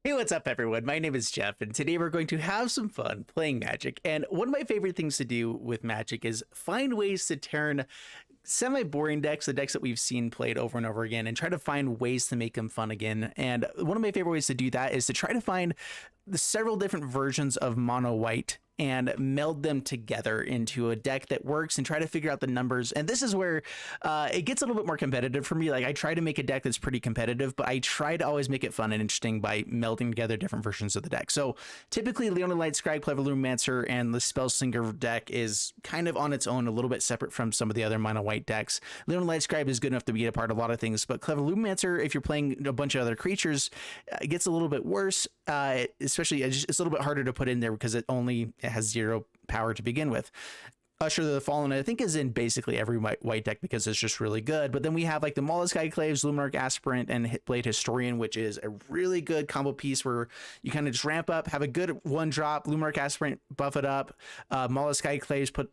Hey, what's up, everyone? My name is Jeff, and today we're going to have some fun playing Magic. And one of my favorite things to do with Magic is find ways to turn semi-boring decks, the decks that we've seen played over and over again, and try to find ways to make them fun again. And one of my favorite ways to do that is to try to find the several different versions of mono white and meld them together into a deck that works and try to figure out the numbers. And this is where it gets a little bit more competitive for me. Like, I try to make a deck that's pretty competitive, but I try to always make it fun and interesting by melding together different versions of the deck. So typically Leonin Lightscribe, Clever Lumimancer, and the Spellslinger deck is kind of on its own, a little bit separate from some of the other mono white decks. Leonin Lightscribe is good enough to be a part of a lot of things, but Clever Lumimancer, if you're playing a bunch of other creatures, it gets a little bit worse. Especially it's a little bit harder to put in there because it has 0 power to begin with. Usher the Fallen, I think, is in basically every white deck because it's just really good. But then we have like the Maul, Skyclaves, Luminarch Aspirant, and Blade Historian, which is a really good combo piece where you kind of just ramp up, have a good 1-drop, Luminarch Aspirant, buff it up, Maul, Skyclaves, put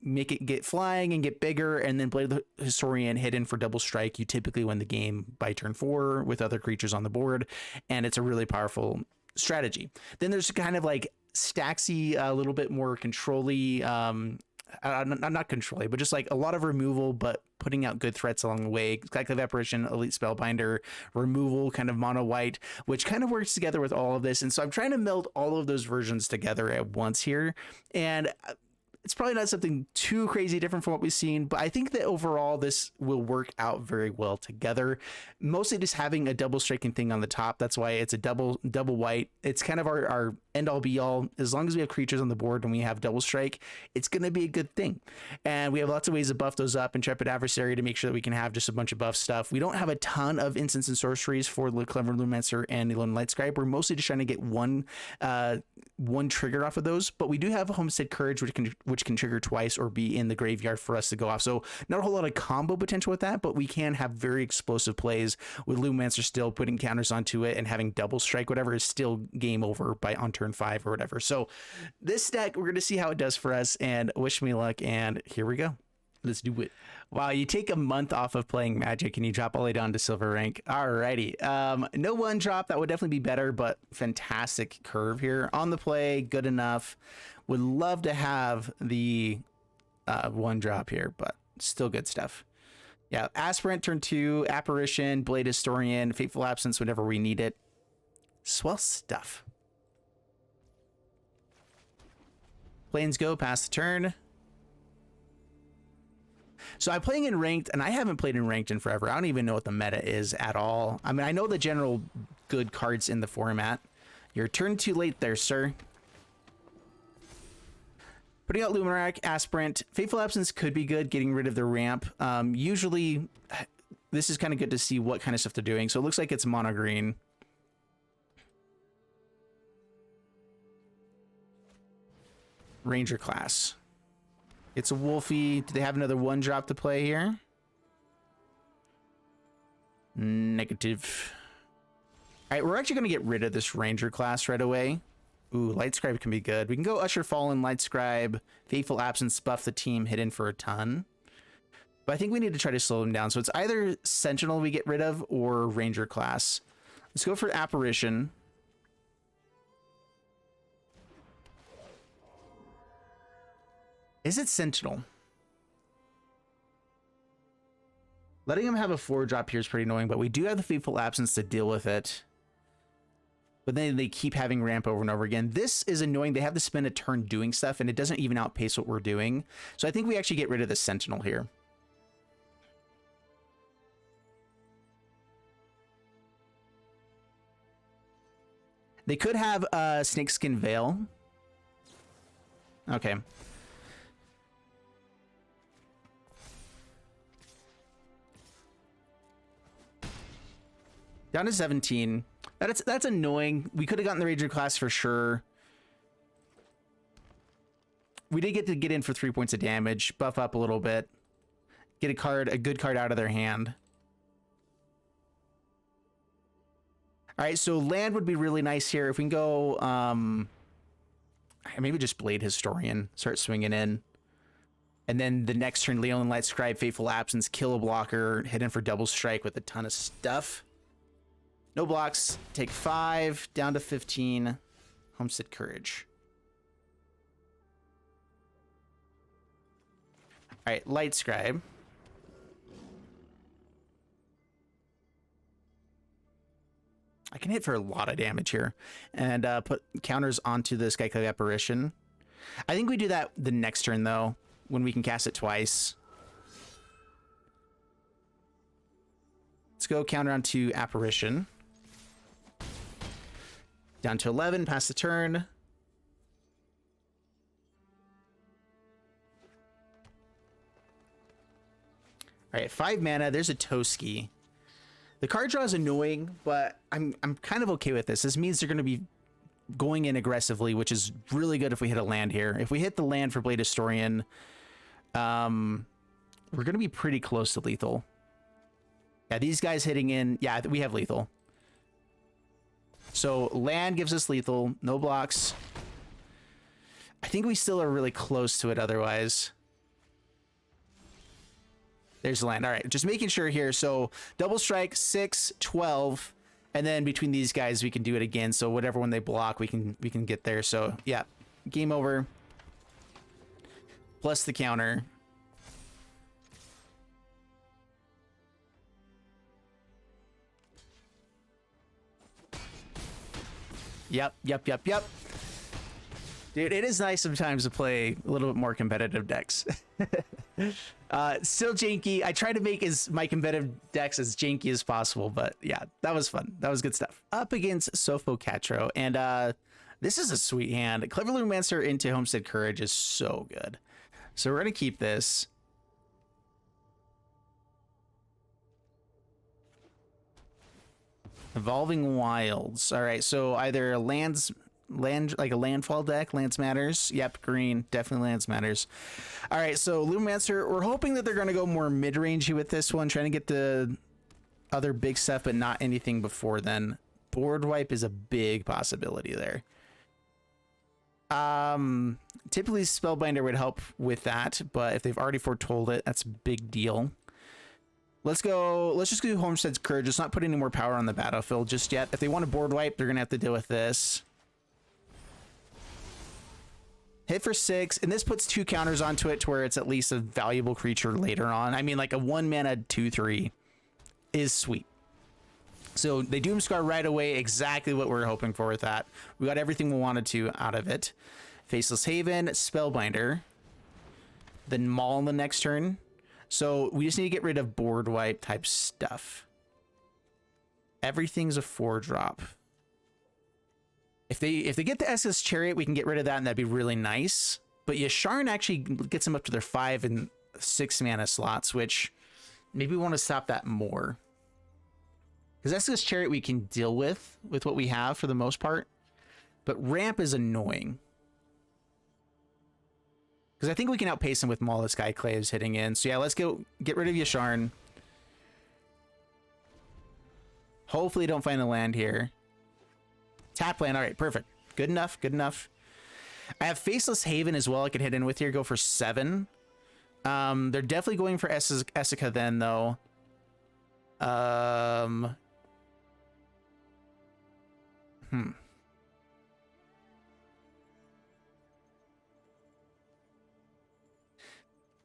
make it get flying and get bigger, and then Blade Historian hidden for double strike. You typically win the game by turn 4 with other creatures on the board, and it's a really powerful strategy. Then there's kind of like Staxy, a little bit more control-y, not control-y, but just like a lot of removal, but putting out good threats along the way. Skyclave Apparition, Elite Spellbinder, removal, kind of mono white, which kind of works together with all of this. And so I'm trying to meld all of those versions together at once here. And it's probably not something too crazy different from what we've seen, but I think that overall this will work out very well together. Mostly just having a double striking thing on the top. That's why it's a double white. It's kind of our end all be all. As long as we have creatures on the board and we have double strike, it's going to be a good thing. And we have lots of ways to buff those up. Intrepid Adversary to make sure that we can have just a bunch of buff stuff. We don't have a ton of instants and sorceries for the Clever Lumimancer and Leonin Lightscribe. We're mostly just trying to get one trigger off of those, but we do have Homestead Courage, which can trigger twice or be in the graveyard for us to go off. So not a whole lot of combo potential with that, but we can have very explosive plays with Lumimancer still putting counters onto it and having double strike, whatever, is still game over on turn 5 or whatever. So this deck, we're going to see how it does for us, and wish me luck. And here we go. Let's do it. Wow, you take a month off of playing Magic and you drop all the way down to silver rank. Alrighty. No 1-drop, that would definitely be better, but fantastic curve here. On the play, good enough. Would love to have the 1-drop here, but still good stuff. Yeah, Aspirant turn 2, Apparition, Blade Historian, Fateful Absence whenever we need it. Swell stuff. Planes go, pass the turn. So I'm playing in ranked, and I haven't played in ranked in forever. I don't even know what the meta is at all. I mean, I know the general good cards in the format. Your turn too late there, sir. Putting out Luminarch Aspirant. Fateful Absence could be good, getting rid of the ramp. Usually, this is kind of good to see what kind of stuff they're doing. So it looks like it's mono green. Ranger class. It's a Wolfie. Do they have another 1-drop to play here? Negative. All right, we're actually going to get rid of this Ranger class right away. Ooh, Lightscribe can be good. We can go Usher, Fallen, Lightscribe, Fateful Absence, buff the team, hidden for a ton. But I think we need to try to slow them down. So it's either Sentinel we get rid of or Ranger class. Let's go for Apparition. Is it Sentinel? Letting him have a 4-drop here is pretty annoying, but we do have the Fateful Absence to deal with it. But then they keep having ramp over and over again. This is annoying. They have to spend a turn doing stuff, and it doesn't even outpace what we're doing. So I think we actually get rid of the Sentinel here. They could have Snakeskin Veil. Okay. Down to 17. That's annoying. We could have gotten the Ranger class for sure. We did get in for 3 points of damage. Buff up a little bit. Get a good card out of their hand. All right, so land would be really nice here. If we can go, maybe just Blade Historian, start swinging in. And then the next turn, Leonin Lightscribe, Fateful Absence, kill a blocker, hit in for double strike with a ton of stuff. No blocks. Take 5 down to 15. Homestead Courage. All right, Lightscribe. I can hit for a lot of damage here and put counters onto the Skyclave Apparition. I think we do that the next turn, though, when we can cast it twice. Let's go counter onto Apparition. Down to 11, pass the turn. All right, 5 mana. There's a Toski. The card draw is annoying, but I'm kind of okay with this. This means they're going to be going in aggressively, which is really good if we hit a land here. If we hit the land for Blade Historian, we're going to be pretty close to lethal. Yeah, these guys hitting in, yeah, we have lethal. So land gives us lethal, no blocks. I think we still are really close to it otherwise. There's land. All right, just making sure here. So double strike, 6, 12, and then between these guys we can do it again. So whatever one they block, we can get there. So yeah, game over. Plus the counter. Yep. Dude, it is nice sometimes to play a little bit more competitive decks. Still janky. I try to make my competitive decks as janky as possible, but yeah, that was fun. That was good stuff. Up against Sophocatro, and this is a sweet hand. Clever Lumimancer into Homestead Courage is so good. So we're gonna keep this. Evolving Wilds. All right, so either land like a landfall deck. Lands matters. Yep, green. Definitely lands matters. All right, so Lumimancer, we're hoping that they're going to go more mid-rangey with this one, trying to get the other big stuff, but not anything before then. Board wipe is a big possibility there. Typically Spellbinder would help with that, but if they've already foretold it, that's a big deal. Let's just do Homestead's Courage. Let's not put any more power on the battlefield just yet. If they want to board wipe, they're going to have to deal with this. Hit for 6, and this puts 2 counters onto it to where it's at least a valuable creature later on. I mean, like a 1 mana 2/3 is sweet. So they Doomscar right away, exactly what we're hoping for with that. We got everything we wanted to out of it. Faceless Haven, Spellbinder, then Maul in the next turn. So we just need to get rid of board wipe type stuff. Everything's a 4-drop. If they get the SS Chariot, we can get rid of that, and that'd be really nice. But Yasharn actually gets them up to their 5 and 6 mana slots, which maybe we want to stop that more. Because SS Chariot we can deal with what we have for the most part. But ramp is annoying. Because I think we can outpace him with Maul of Skyclaves hitting in. So yeah, let's go get rid of Yasharn. Hopefully don't find a land here. Tap land. All right, perfect. Good enough. Good enough. I have Faceless Haven as well. I could hit in with here. Go for 7. They're definitely going for Essica then, though.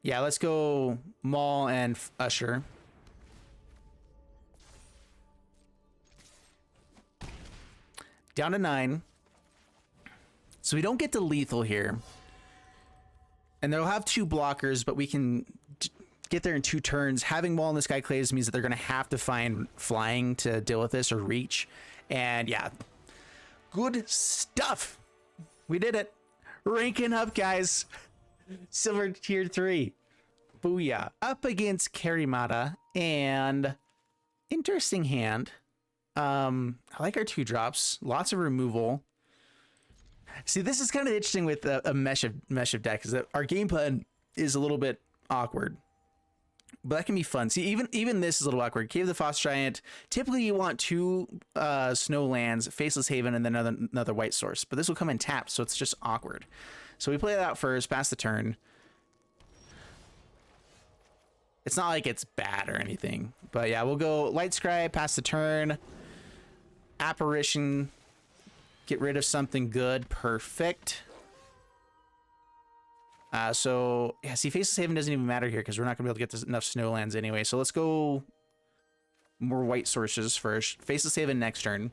Yeah, let's go Maul and Usher. Down to 9. So we don't get to lethal here. And they'll have 2 blockers, but we can get there in 2 turns. Having Maul in the Skyclaves means that they're going to have to find flying to deal with this or reach. And yeah, good stuff. We did it. Ranking up, guys. Silver tier 3. Booyah. Up against Karimata, and interesting hand. I like our 2 drops. Lots of removal. See, this is kind of interesting with a mesh of deck, is that our game plan is a little bit awkward, but that can be fun. See, even this is a little awkward. Cave of the Frost Giant. Typically, you want 2 snow lands, Faceless Haven, and then another white source. But this will come in tapped, so it's just awkward. So we play it out first, pass the turn. It's not like it's bad or anything, but yeah, we'll go Lightscribe, pass the turn. Apparition. Get rid of something good. Perfect. So, yeah, see, Faceless Haven doesn't even matter here because we're not going to be able to get enough snowlands anyway. So let's go more white sources first. Faceless Haven next turn.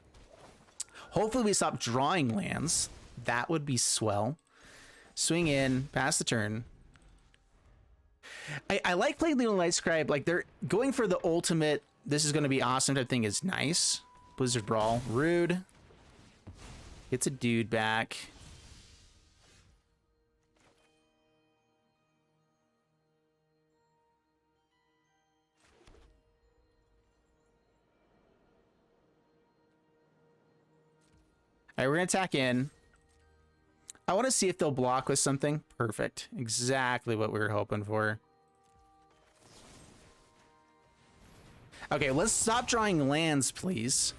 Hopefully we stop drawing lands. That would be swell. Swing in, pass the turn. I like playing Leonin Lightscribe. Like, they're going for the ultimate, this is going to be awesome type thing is nice. Blizzard Brawl. Rude. Gets a dude back. All right, we're going to attack in. I want to see if they'll block with something. Perfect. Exactly what we were hoping for. Okay, let's stop drawing lands, please.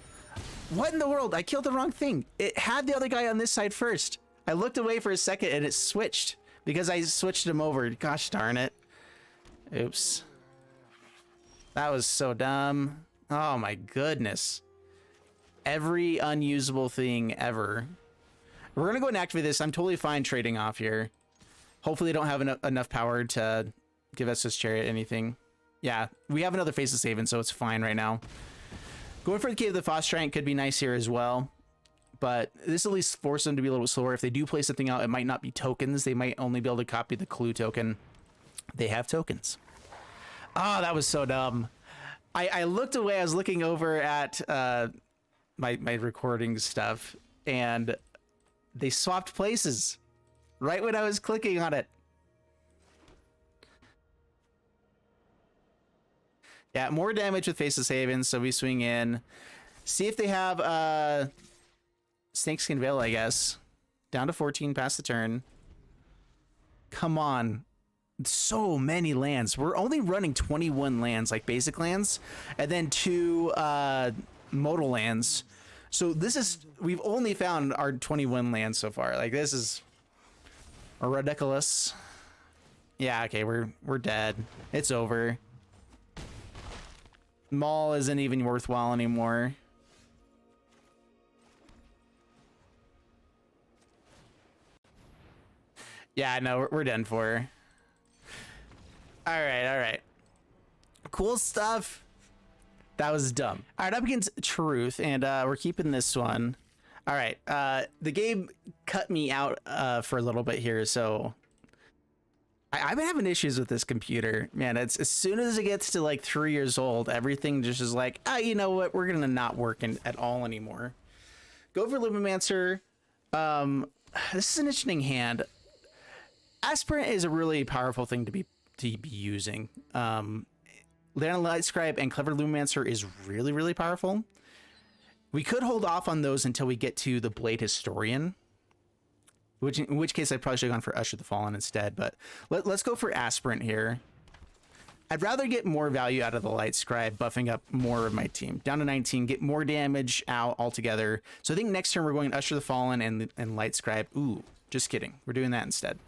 What in the world? I killed the wrong thing. It had the other guy on this side first. I looked away for a second and it switched because I switched him over. Gosh darn it. Oops. That was so dumb. Oh my goodness. Every unusable thing ever. We're gonna go and activate this. I'm totally fine trading off here. Hopefully they don't have enough power to give us this chariot anything. Yeah, we have another Faceless Haven, so it's fine right now. Going for the Cave of the Frost Giant could be nice here as well, but this at least forces them to be a little slower. If they do play something out, it might not be tokens. They might only be able to copy the clue token. They have tokens. Oh, that was so dumb. I looked away. I was looking over at my recording stuff, and they swapped places right when I was clicking on it. Yeah, more damage with Faceless Haven, so we swing in. See if they have Snakeskin Veil, I guess. Down to 14, past the turn. Come on. So many lands. We're only running 21 lands, like basic lands, and then 2 modal lands. So this is, we've only found our 21 lands so far. Like, this is ridiculous. Yeah, okay, we're dead. It's over. Maul isn't even worthwhile anymore. Yeah, no, we're done for. All right. Cool stuff. That was dumb. All right, up against Truth, and we're keeping this one. All right, the game cut me out for a little bit here, so I've been having issues with this computer, man. It's as soon as it gets to like 3 years old, everything just is like, you know what? We're gonna not work at all anymore. Go for Lumimancer. This is an interesting hand. Aspirant is a really powerful thing to be using. Leonin Lightscribe and Clever Lumimancer is really powerful. We could hold off on those until we get to the Blade Historian. In which case I probably should have gone for Usher the Fallen instead, but let's go for Aspirant here. I'd rather get more value out of the Lightscribe, buffing up more of my team. Down to 19, get more damage out altogether. So I think next turn we're going Usher the Fallen and Lightscribe. Ooh, just kidding. We're doing that instead.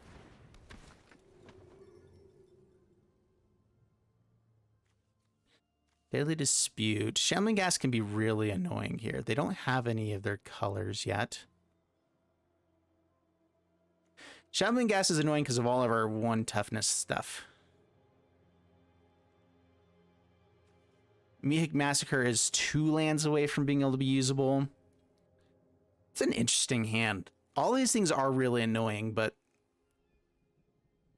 Daily Dispute. Shambling Gas can be really annoying here. They don't have any of their colors yet. Shambling Gas is annoying because of all of our 1 toughness stuff. Mihik Massacre is 2 lands away from being able to be usable. It's an interesting hand. All these things are really annoying, but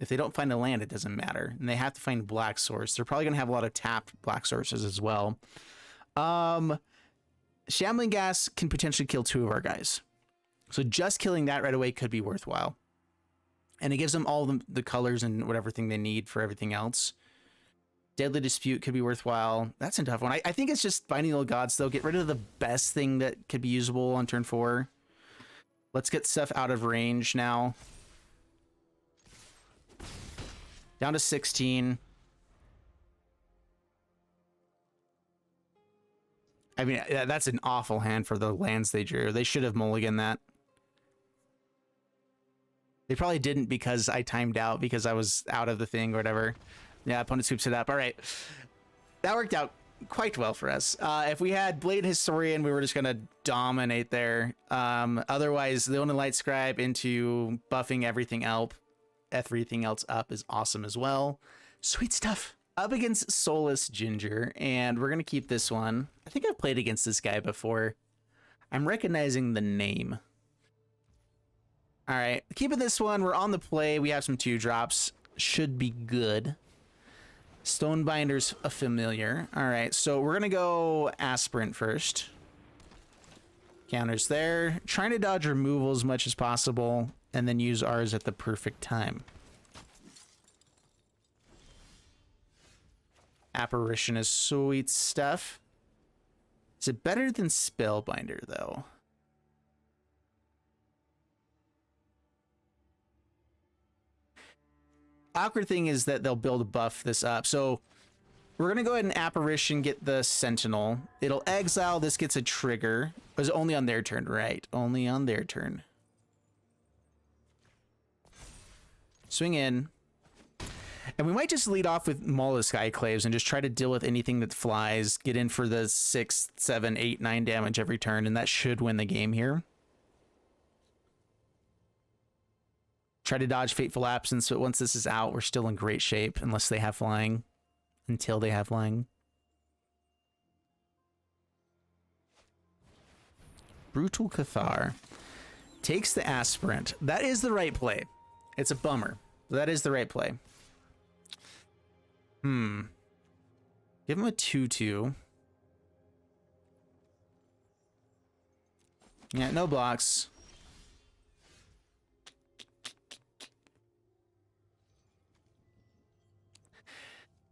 if they don't find a land, it doesn't matter. And they have to find black source. They're probably going to have a lot of tapped black sources as well. Shambling Gas can potentially kill 2 of our guys. So just killing that right away could be worthwhile. And it gives them all the colors and whatever thing they need for everything else. Deadly Dispute could be worthwhile. That's a tough one. I think it's just Binding Old Gods, though. Get rid of the best thing that could be usable on turn 4. Let's get stuff out of range now. Down to 16. I mean, that's an awful hand for the lands they drew. They should have mulliganed that. They probably didn't because I timed out because I was out of the thing or whatever. Yeah, opponent swoops it up. All right. That worked out. quite well for us. If we had Blade Historian, we were just gonna dominate there. Otherwise, Leonin Lightscribe into buffing everything else up is awesome as well. Sweet stuff. Up against Soulless Ginger, and we're gonna keep this one. I think I've played against this guy before. I'm recognizing the name. All right, keeping this one. We're on the play. We have some 2-drops. Should be good. Stonebinder's a familiar. All right, so we're gonna go Aspirant first. Counters there. Trying to dodge removal as much as possible, and then use ours at the perfect time. Apparition is sweet stuff. Is it better than Spellbinder, though? Awkward thing is that they'll build buff this up. So we're going to go ahead and Apparition, get the Sentinel. It'll exile. This gets a trigger. It was only on their turn, right? Only on their turn. Swing in. And we might just lead off with Maul of Skyclaves and just try to deal with anything that flies, get in for the 6, 7, 8, 9 damage every turn, and that should win the game here. Try to dodge Fateful Absence, but once this is out, we're still in great shape, unless they have flying. Until they have flying. Brutal Cathar takes the Aspirant. That is the right play. It's a bummer. That is the right play. Give him a 2/2. Yeah, no blocks.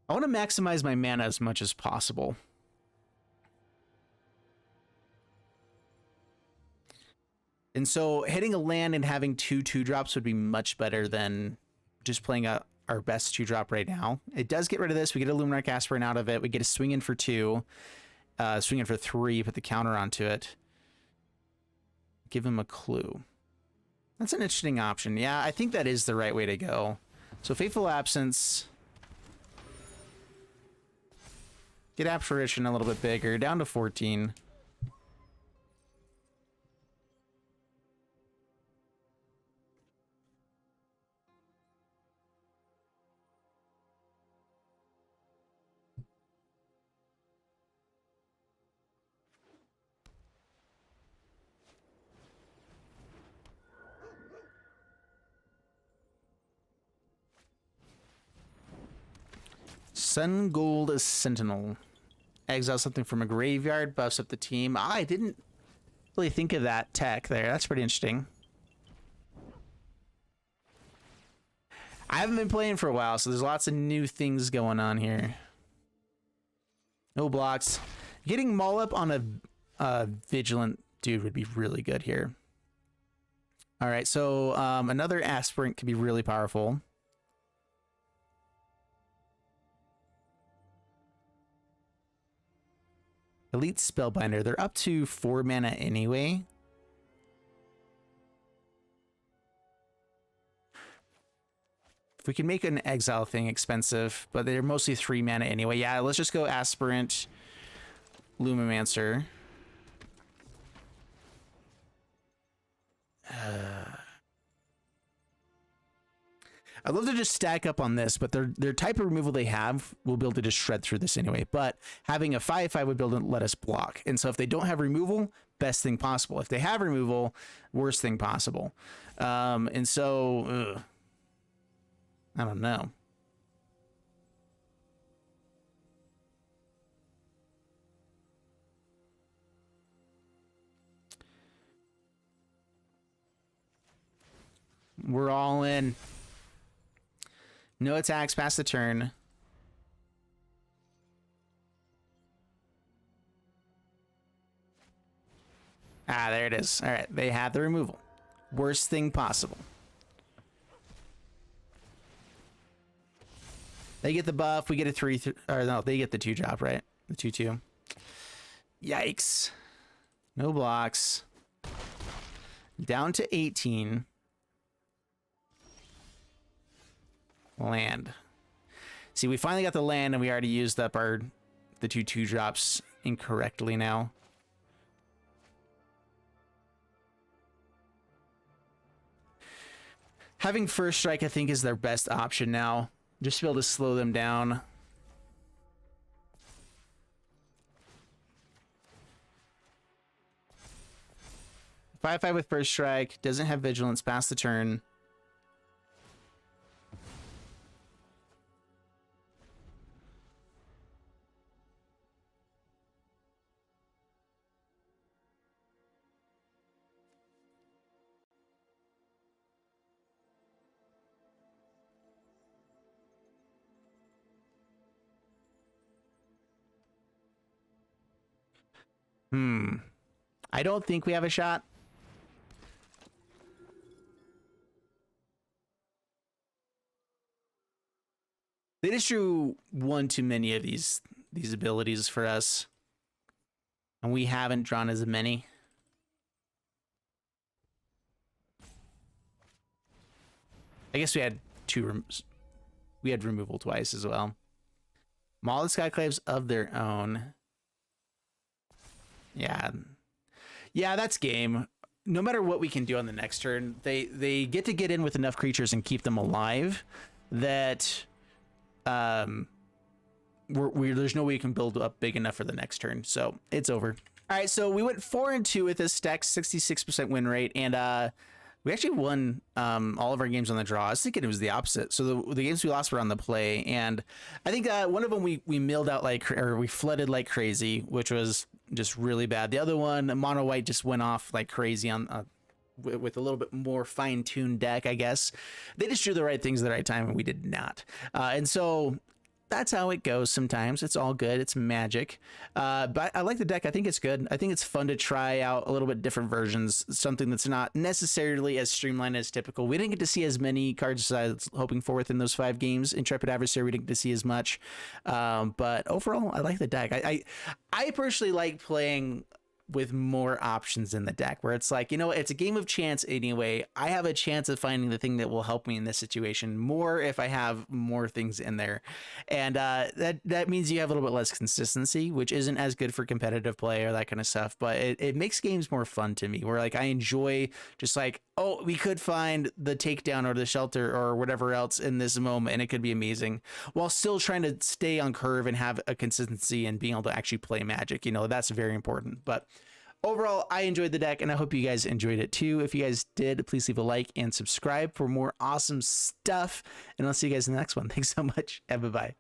I want to maximize my mana as much as possible. And so hitting a land and having 2/2-drops would be much better than just playing our best 2-drop right now. It does get rid of this. We get a Luminarch Aspirant out of it. We get a swing in for 2, swing in for 3, put the counter onto it. Give him a clue. That's an interesting option. Yeah, I think that is the right way to go. So Fateful Absence. Get Apparition a little bit bigger, down to 14. Sun Gold Sentinel. Exile something from a graveyard, buffs up the team. I didn't really think of that tech there. That's pretty interesting. I haven't been playing for a while, so there's lots of new things going on here. No blocks. Getting Maul up on a Vigilant dude would be really good here. All right, so another Aspirant could be really powerful. Elite Spellbinder. They're up to 4 mana anyway. If we can make an exile thing expensive, but they're mostly 3 mana anyway. Yeah, let's just go Aspirant, Lumimancer. I'd love to just stack up on this, but their type of removal they have will be able to just shred through this anyway. But having a 5/5 would be able to let us block. And so if they don't have removal, best thing possible. If they have removal, worst thing possible. And so, I don't know. We're all in. No attacks past the turn. Ah, there it is. All right, they have the removal. Worst thing possible. They get the buff. We get a 3, or no, they get the 2-drop, right? The 2/2. Yikes. No blocks. Down to 18. Land. See, we finally got the land and we already used up our the 2/2 drops incorrectly now. Having first strike, I think, is their best option now. Just to be able to slow them down. Five with first strike, doesn't have vigilance past the turn. I don't think we have a shot. They just drew one too many of these abilities for us, and we haven't drawn as many. I guess we had we had removal twice as well. Maul the Skyclaves of their own. Yeah, that's game. No matter what we can do on the next turn, they get to get in with enough creatures and keep them alive that there's no way you can build up big enough for the next turn. So it's over. All right, so we went 4-2 with this deck, 66% win rate, and we actually won all of our games on the draw. I was thinking it was the opposite. So the games we lost were on the play, and I think one of them we milled out we flooded like crazy, which was just really bad. The other one, mono white, just went off like crazy on with a little bit more fine-tuned deck, I guess. They just drew the right things at the right time, and we did not. And so that's how it goes sometimes. It's all good. It's Magic. But I like the deck. I think it's good. I think it's fun to try out a little bit different versions, something that's not necessarily as streamlined as typical. We didn't get to see as many cards as I was hoping for within those 5 games. Intrepid Adversary, we didn't get to see as much. But overall, I like the deck. I personally like playing with more options in the deck, where it's like, it's a game of chance anyway. I have a chance of finding the thing that will help me in this situation more if I have more things in there. And that means you have a little bit less consistency, which isn't as good for competitive play or that kind of stuff, but it makes games more fun to me, where like I enjoy just like, oh, we could find the takedown or the shelter or whatever else in this moment, and it could be amazing, while still trying to stay on curve and have a consistency and being able to actually play Magic. That's very important. But overall, I enjoyed the deck, and I hope you guys enjoyed it too. If you guys did, please leave a like and subscribe for more awesome stuff, and I'll see you guys in the next one. Thanks so much, and bye-bye.